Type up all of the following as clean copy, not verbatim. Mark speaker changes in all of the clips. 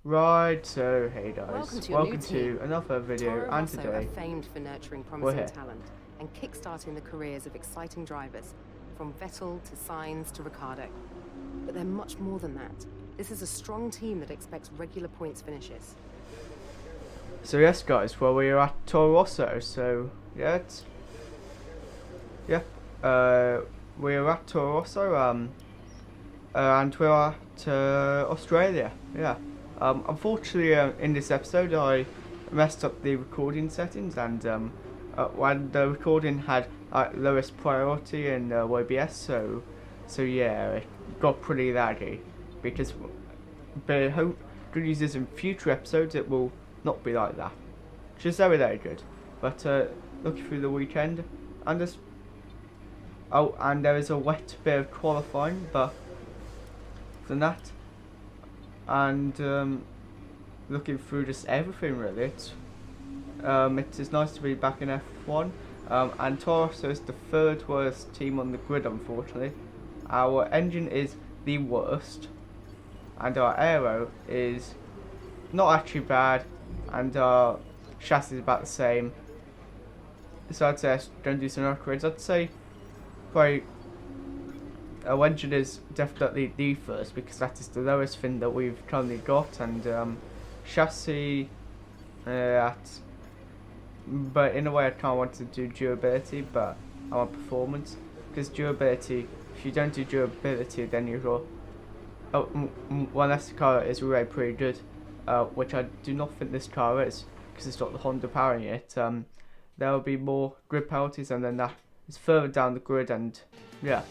Speaker 1: Right, so hey
Speaker 2: Welcome
Speaker 1: guys,
Speaker 2: to your
Speaker 1: welcome
Speaker 2: new team.
Speaker 1: to another video,
Speaker 2: Toro
Speaker 1: and
Speaker 2: Rosso are
Speaker 1: today
Speaker 2: famed for nurturing
Speaker 1: we're
Speaker 2: promising
Speaker 1: here.
Speaker 2: talent and kickstarting the careers of exciting drivers, from Vettel to Sainz to Ricciardo. But they're much more than that. This is a strong team that expects regular points finishes.
Speaker 1: So yes guys, well we are at Toro Rosso, so yeah, we're at Toro Rosso, and we're at Australia, yeah. Unfortunately, in this episode I messed up the recording settings, and when the recording had lowest priority in OBS, so yeah, it got pretty laggy, because but hope good users in future episodes it will not be like that. Which is very good. But looking through the weekend, and there's and there is a wet bit of qualifying, but than that, and looking through just everything really, it is nice to be back in F1. And Taurus is the third worst team on the grid, unfortunately. Our engine is the worst, and our aero is not actually bad, and our chassis is about the same. So I'd say I don't do some upgrades. I'd say probably our engine is definitely the first, because that is the lowest thing that we've currently got, and chassis at. But in a way, I kind of want to do durability, but I want performance, because durability. If you don't do durability, then you're unless the car is really pretty good, which I do not think this car is, because it's got the Honda powering it. There will be more grid penalties, and then that is further down the grid, and yeah.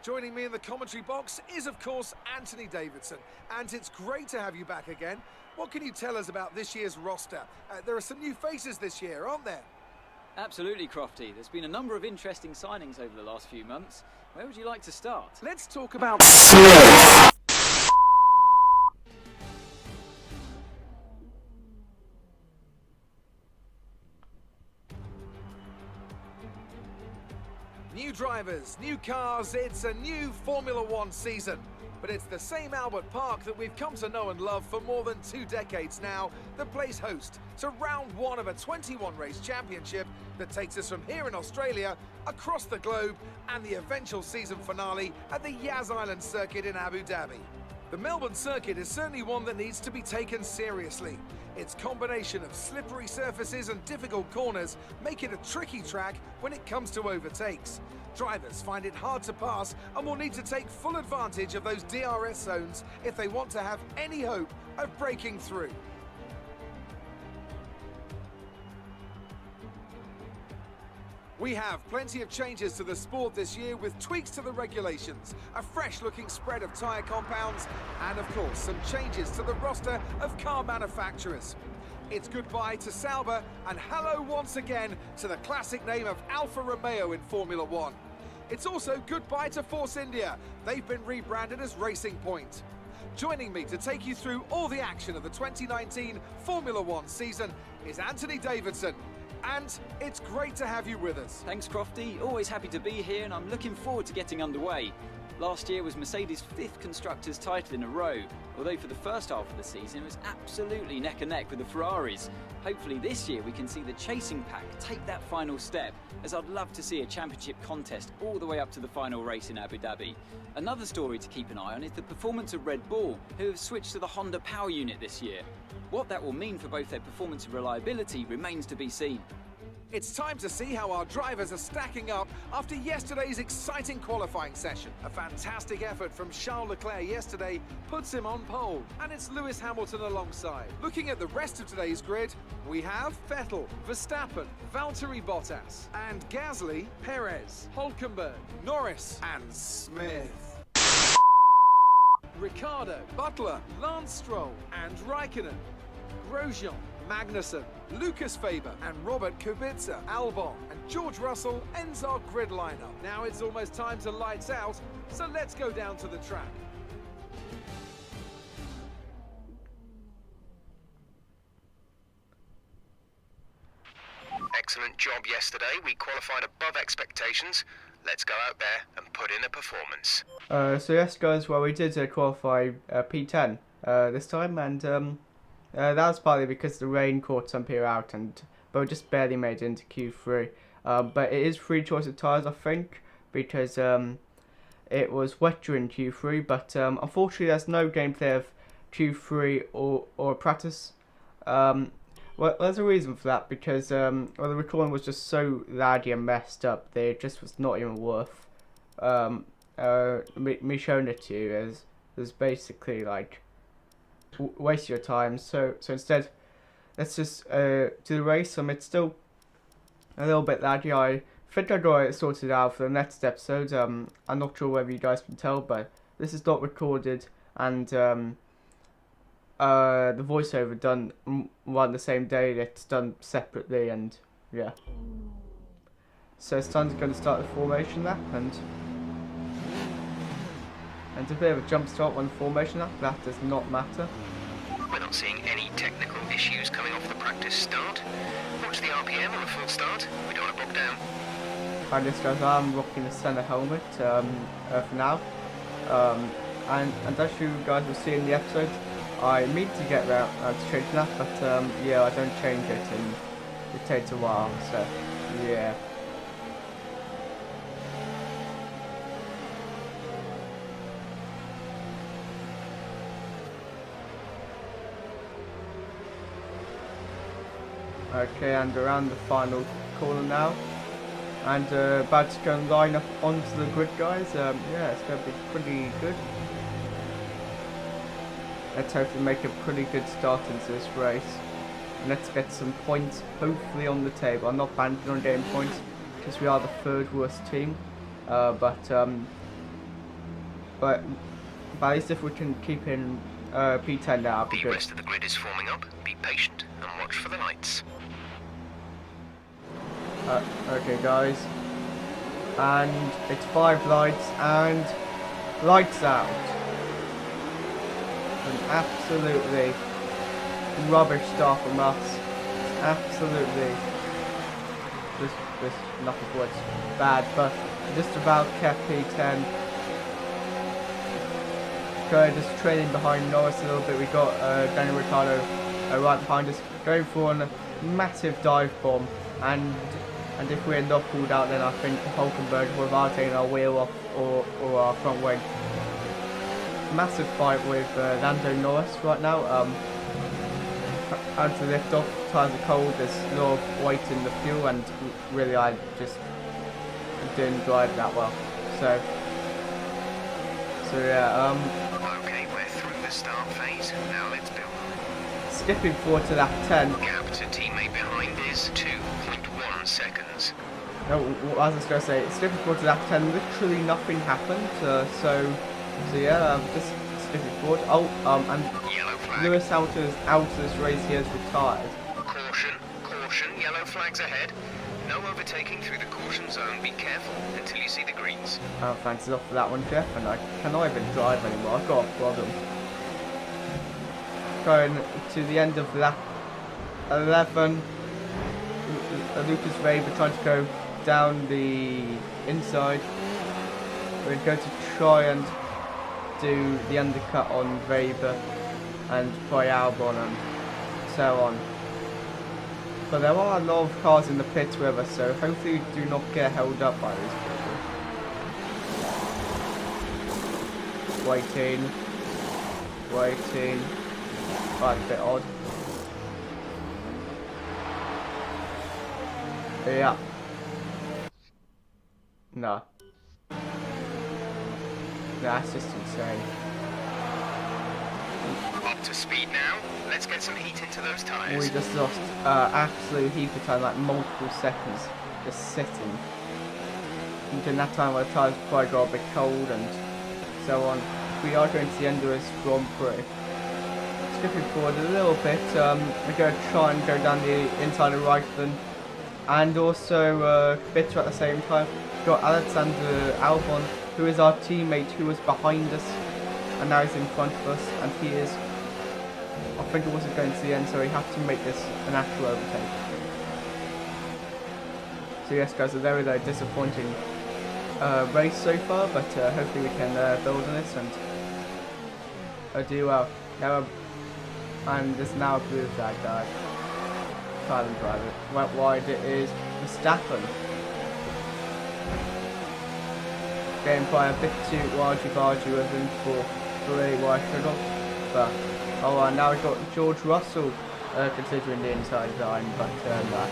Speaker 3: Joining me in the commentary box is, of course, Anthony Davidson. And it's great to have you back again. What can you tell us about this year's roster? There are some new faces this year, aren't there?
Speaker 4: Absolutely, Crofty. There's been a number of interesting signings over the last few months. Where would you like to start?
Speaker 3: Let's talk about... New drivers, new cars, it's a new Formula One season. But it's the same Albert Park that we've come to know and love for more than 2 decades now that plays host to round 1 of a 21-race championship that takes us from here in Australia across the globe and the eventual season finale at the Yas Island circuit in Abu Dhabi. The Melbourne circuit is certainly one that needs to be taken seriously. Its combination of slippery surfaces and difficult corners make it a tricky track when it comes to overtakes. Drivers find it hard to pass and will need to take full advantage of those DRS zones if they want to have any hope of breaking through. We have plenty of changes to the sport this year, with tweaks to the regulations, a fresh-looking spread of tyre compounds, and of course some changes to the roster of car manufacturers. It's goodbye to Sauber and hello once again to the classic name of Alfa Romeo in Formula One. It's also goodbye to Force India. They've been rebranded as Racing Point. Joining me to take you through all the action of the 2019 Formula One season is Anthony Davidson. And it's great to have you with us.
Speaker 4: Thanks, Crofty. Always happy to be here, and I'm looking forward to getting underway. Last year was Mercedes' 5th Constructors' title in a row, although for the first half of the season it was absolutely neck and neck with the Ferraris. Hopefully this year we can see the chasing pack take that final step, as I'd love to see a championship contest all the way up to the final race in Abu Dhabi. Another story to keep an eye on is the performance of Red Bull, who have switched to the Honda power unit this year. What that will mean for both their performance and reliability remains to be seen.
Speaker 3: It's time to see how our drivers are stacking up after yesterday's exciting qualifying session. A fantastic effort from Charles Leclerc yesterday puts him on pole, and it's Lewis Hamilton alongside. Looking at the rest of today's grid, we have Vettel, Verstappen, Valtteri Bottas, and Gasly, Perez, Hülkenberg, Norris, and Smith. Ricciardo, Butler, Lance Stroll, and Raikkonen. Grosjean, Magnussen, Lucas Faber, and Robert Kubica, Albon, and George Russell ends our grid lineup. Now it's almost time to lights out, so let's go down to the track.
Speaker 5: Excellent job yesterday. We qualified above expectations. Let's go out there and put in a performance.
Speaker 1: So yes, guys, well, we did qualify P10 this time, and that was partly because the rain caught some people out, but we just barely made it into Q3. But it is free choice of tyres, I think, because it was wet during Q3, but unfortunately there's no gameplay of Q3 or practice. Well, there's a reason for that, because well, the recording was just so laggy and messed up that it just was not even worth me showing it to you. As basically like waste your time. So instead, let's just do the race. It's still a little bit laggy. I think I got it sorted out for the next episode. I'm not sure whether you guys can tell, but this is not recorded, and the voiceover done one the same day. It's done separately, and yeah. So it's time to go to start the formation lap, and a bit of a jump start on the formation lap. That does not matter.
Speaker 5: We're not seeing any technical issues coming off the practice start. Watch the RPM on the full start. We don't want to bog down.
Speaker 1: And this guys, I'm rocking the center helmet for now. And as you guys will see in the episode, I mean to get around to change that, but yeah, I don't change it, and it takes a while. So yeah. Okay, and around the final corner now, and about to go and line up onto the grid, guys. Yeah, it's going to be pretty good. Let's hopefully make a pretty good start into this race. And let's get some points, hopefully, on the table. I'm not banking on getting points because we are the third worst team, but at least if we can keep in P10 now,
Speaker 5: the rest of the grid is forming up. Be patient and watch for the lights.
Speaker 1: Okay, guys, and it's 5 lights and lights out. An absolutely rubbish start from us. Absolutely, just nothing for it's bad, but just about kept P10. Okay, just trailing behind Norris a little bit. We got Daniel Ricciardo right behind us, going for a massive dive bomb, and if we end up pulled out, then I think Hulkenberg will have taken our wheel off or our front wing. Massive fight with Lando Norris right now. Had to lift off, tyres are cold, there's a lot of weight in the fuel, and really I just didn't drive that well. So yeah,
Speaker 5: Okay, we're through the start phase. Now let's build.
Speaker 1: skipping forward to lap 10.
Speaker 5: Gap to teammate behind is 2.1 seconds.
Speaker 1: No, as I was going to say, skipping forward to lap 10, literally nothing happened. So yeah, just skipping forward. Oh, and
Speaker 5: Yellow flag.
Speaker 1: Lewis Hamilton is out of this race. He has retired.
Speaker 5: Caution, caution, yellow flags ahead. No overtaking through the caution zone. Be careful until you see the greens.
Speaker 1: Thanks a lot for that one, Jeff. And I cannot even drive anymore. I've got a problem. Going to the end of lap 11. Lucas Weber trying to go down the inside. We're going to try and do the undercut on Weber and try Albon and so on. But there are a lot of cars in the pits with us, so hopefully we do not get held up by these people. Waiting. Quite a bit odd. Yeah. No. That's just insane.
Speaker 5: Up to speed now. Let's get some heat into those tyres.
Speaker 1: We just lost absolute heap of time, like multiple seconds, just sitting. And in that time, our tyres probably got a bit cold and so on. We are going to the end of this Grand Prix. Skipping forward a little bit, we're going to try and go down the inside of Reichman, and also Bitter at the same time. We've got Alexander Albon, who is our teammate, who was behind us, and now he's in front of us, and he is, I think it wasn't going to the end, so we have to make this an actual overtake. So yes guys, a very, very disappointing race so far, but hopefully we can build on this and do well. Now, and there's now a blue flag that silent driver went wide. It is Verstappen. Getting by a bit too argy-bargy with him for a wide struggle. But, oh, and now we've got George Russell considering the inside line, but no.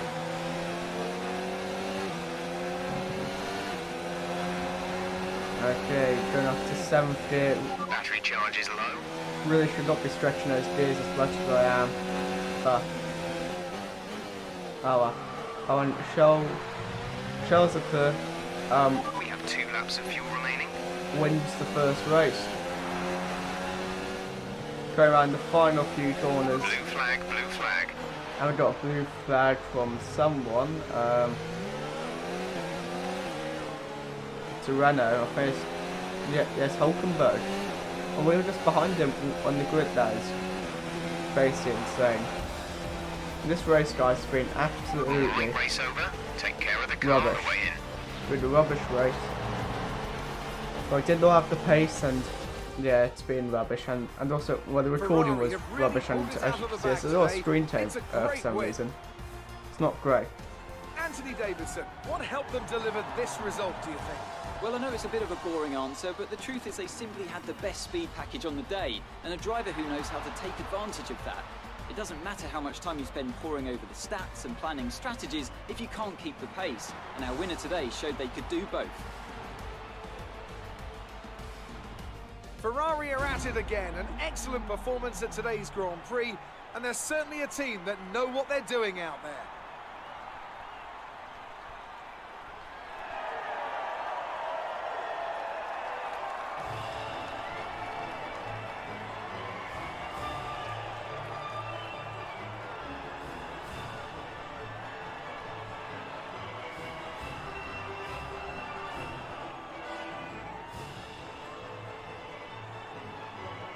Speaker 1: Okay, going up to 7th gear.
Speaker 5: Battery charge is low.
Speaker 1: Really should not be stretching those gears as much as I am. But, oh well. Oh, and Shell's up there.
Speaker 5: We have 2 laps of fuel remaining.
Speaker 1: Wins the first race. Go around the final few corners.
Speaker 5: Blue flag, blue flag.
Speaker 1: And we got a blue flag from someone. To Renault, I think yes, Hulkenberg. And we were just behind him on the grid. That is basically insane. This race, guys, has been absolutely
Speaker 5: Race over. Take care of the car on
Speaker 1: rubbish.
Speaker 5: the way in.
Speaker 1: With a rubbish race. Well, I did not have the pace, and yeah, it's been rubbish, and also, well, the recording was rubbish, and as you can see, there's a lot of screen time for some reason. It's not great.
Speaker 3: Anthony Davidson, what helped them deliver this result, do you think?
Speaker 4: Well, I know it's a bit of a boring answer, but the truth is they simply had the best speed package on the day, and a driver who knows how to take advantage of that. It doesn't matter how much time you spend poring over the stats and planning strategies if you can't keep the pace, and our winner today showed they could do both.
Speaker 3: Ferrari are at it again, an excellent performance at today's Grand Prix, and they're certainly a team that know what they're doing out there.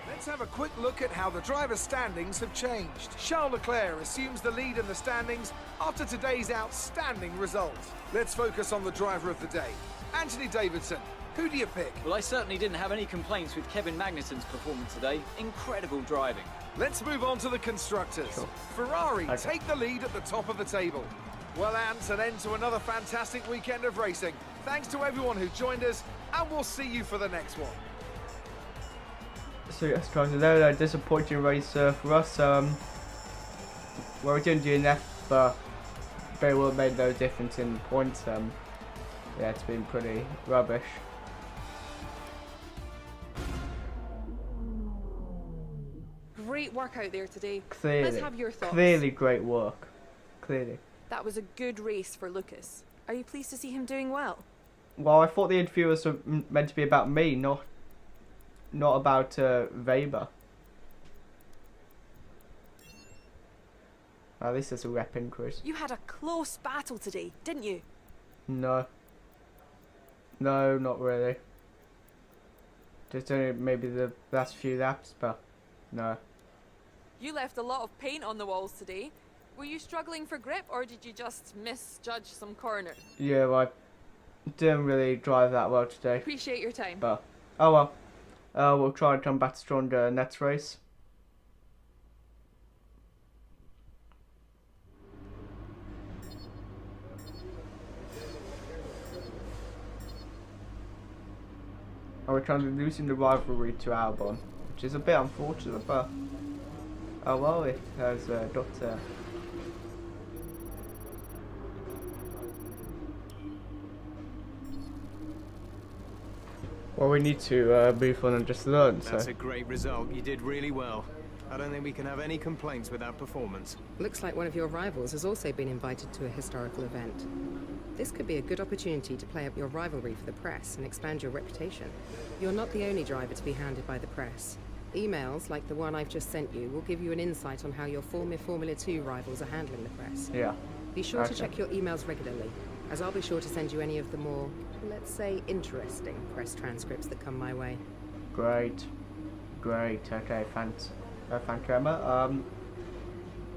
Speaker 3: Let's have a quick look at how the driver standings have changed. Charles Leclerc assumes the lead in the standings after today's outstanding result. Let's focus on the driver of the day, Anthony Davidson. Who do you pick?
Speaker 4: Well, I certainly didn't have any complaints with Kevin Magnussen's performance today. Incredible driving.
Speaker 3: Let's move on to the constructors.
Speaker 1: Sure.
Speaker 3: Ferrari
Speaker 1: Okay.
Speaker 3: take the lead at the top of the table. Well, Ant, an end to another fantastic weekend of racing. Thanks to everyone who joined us, and we'll see you for the next one.
Speaker 1: So yes, guys, another disappointing race for us. Well, we didn't do enough, but very well made no difference in points. Yeah, it's been pretty rubbish.
Speaker 6: Great work out there today.
Speaker 1: Clearly,
Speaker 6: Let's have your thoughts.
Speaker 1: clearly great work. Clearly.
Speaker 6: That was a good race for Lucas. Are you pleased to see him doing well?
Speaker 1: Well, I thought the interviewers were meant to be about me, not about Weber. Now this is a rep increase.
Speaker 6: You had a close battle today, didn't you?
Speaker 1: No, not really. Just only maybe the last few laps, but no.
Speaker 6: You left a lot of paint on the walls today. Were you struggling for grip or did you just misjudge some corners?
Speaker 1: Yeah, well, I didn't really drive that well today.
Speaker 6: Appreciate your time.
Speaker 1: But, oh well. We'll try and come back stronger next race. And we're kind of losing the rivalry to Albon, which is a bit unfortunate, but oh well, it has got well, we need to move on and just learn.
Speaker 7: That's
Speaker 1: So
Speaker 7: a great result. You did really well. I don't think we can have any complaints with that performance.
Speaker 2: Looks like one of your rivals has also been invited to a historical event. This could be a good opportunity to play up your rivalry for the press and expand your reputation. You're not the only driver to be hounded by the press. Emails like the one I've just sent you will give you an insight on how your former Formula 2 rivals are handling the press.
Speaker 1: yeah,
Speaker 2: Be sure to
Speaker 1: Okay.
Speaker 2: check your emails regularly, as I'll be sure to send you any of the more, let's say, interesting press transcripts that come my way.
Speaker 1: great. Okay, thanks, thank you, Emma.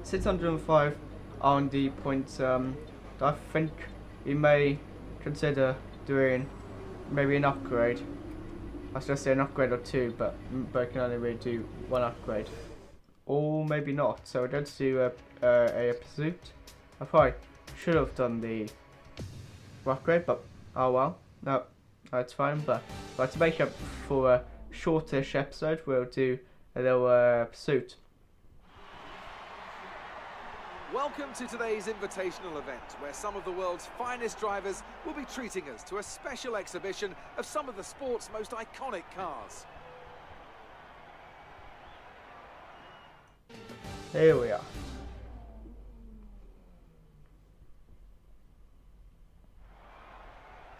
Speaker 1: 605 R&D points. I think we may consider doing maybe an upgrade. I was just say an upgrade or two, but I can only really do one upgrade. Or maybe not. So we're going to do a pursuit. I probably should have done the upgrade, but oh well. No, it's fine. But to make up for a shortish episode, we'll do a little pursuit.
Speaker 3: Welcome to today's invitational event, where some of the world's finest drivers will be treating us to a special exhibition of some of the sport's most iconic cars.
Speaker 1: Here we are.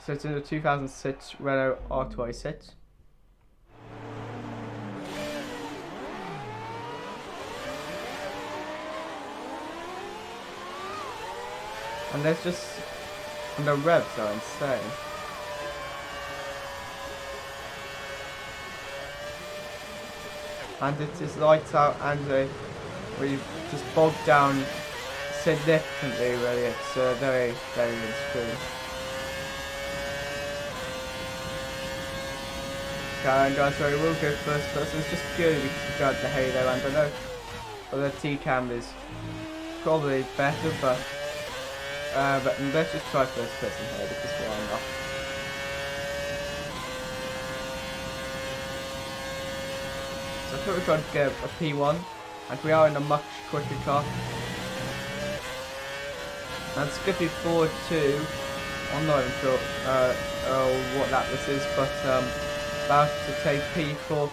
Speaker 1: So it's in the 2006 Renault R26. And there's just, and the revs are insane. And it is lights out, and we've just bogged down significantly, really. It's very, very good screen. And guys, sorry, we'll go first person. It's just purely because we got the halo, and I know the T-cam is probably better, but let's just try first person here because why not? So I thought we tried to get a P1, and we are in a much quicker car. And skipping forward to, I'm not even sure what lap this is, but about to take P4,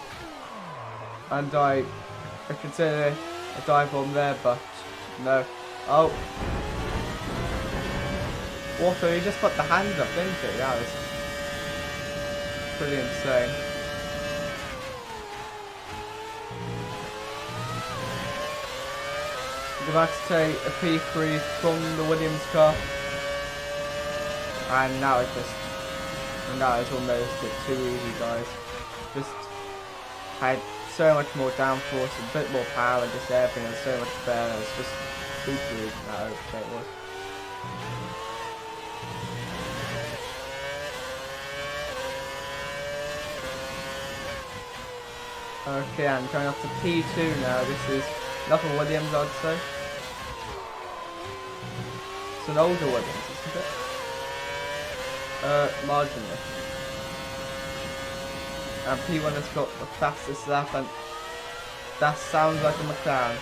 Speaker 1: and I consider a dive bomb there, but no. Oh. Water, he just put the hand up, didn't he? That was pretty insane. We're about to take a P3 from the Williams car. And now it's just, and that is almost too easy, guys. Just had so much more downforce, a bit more power, and just everything was so much better. It's just super easy now, okay, it was. Okay, I'm going up to P2 now. This is another Williams, I'd say. It's an older Williams, isn't it? Marginally. And P1 has got the fastest lap, and that sounds like a McLaren.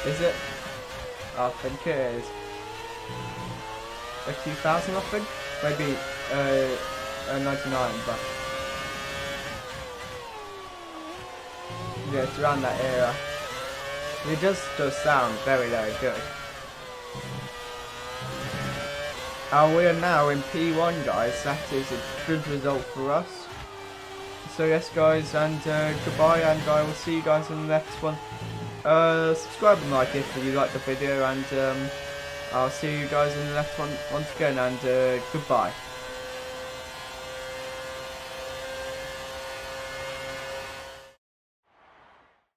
Speaker 1: Is it? I think it is. A 2000, I think? Maybe a 99, but yeah, it's around that era. It just does sound very, very good. And we are now in P1, guys. That is a good result for us. So yes, guys, and goodbye, and I will see you guys in the next one. Subscribe and like if you like the video, and I'll see you guys in the next one once again, and goodbye.